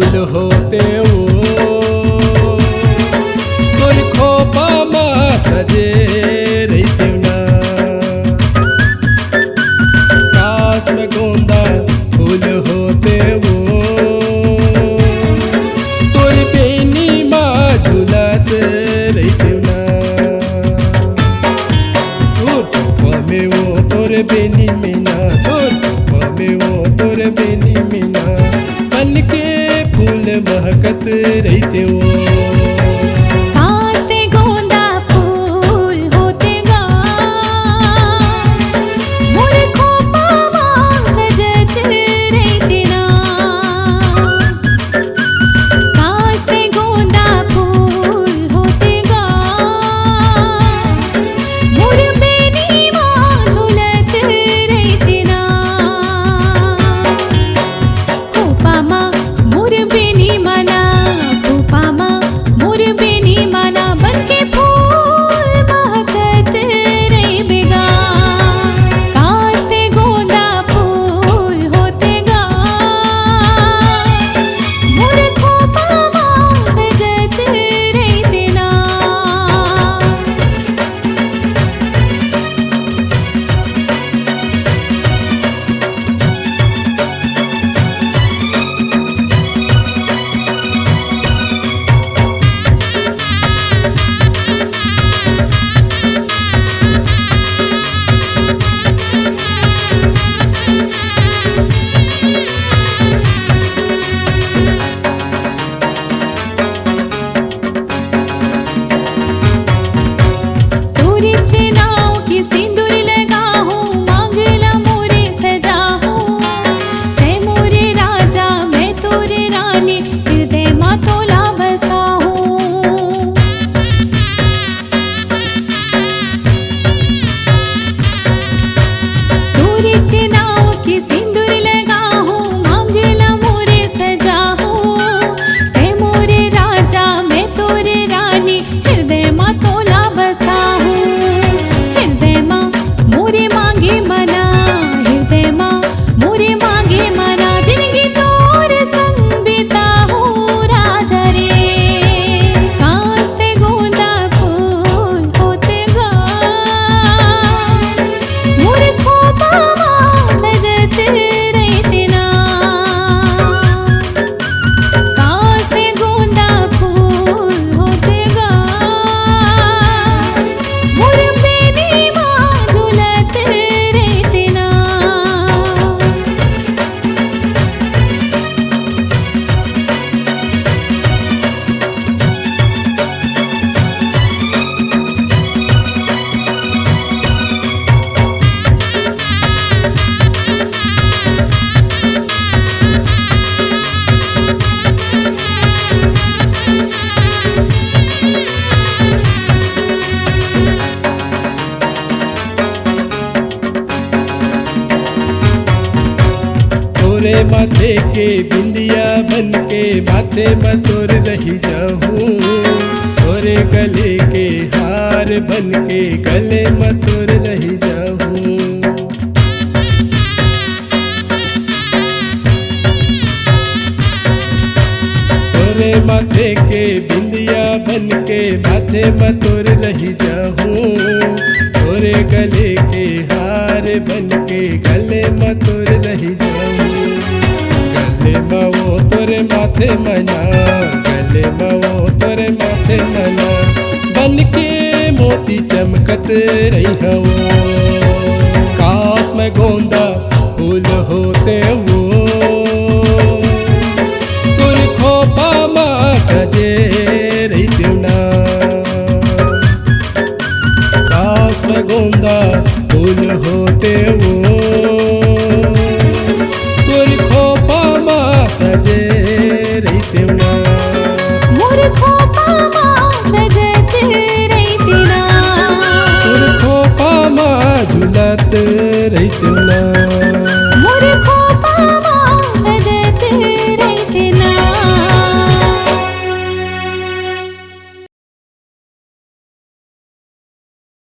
फूल होते वो तोर खोपा मा सजे रहते ना काश में गोंदा फूल होते वो तोर बेनी मा झूलत रहते ना में वो तोर बेनी मीना तोर में वो तोर बेनी मीना बन के फूल महकत रहते वो तोरे माथे के बिंदिया बन के माथे में तोर रही जाऊं तोरे गले के हार बन के गले में तोर रही जाऊं तोरे माथे के बिंदिया बन के माथे में तोर रही जाऊं तोरे गले के हार बन के गले में तोर रही जाऊं गले में वो तोरे माथे मना गले में वो तोरे माथे मना बन के मोती चमकत रही वो काश में गोंदा फूल होते वो तोरे खोपा मा सजे रहते ना काश में गोंदा फूल होते वो तोरे खोपा मा सजे रहते ना मोर खोपा मा सजते रहते ना तोरे खोपा मा झूलत रहते ना।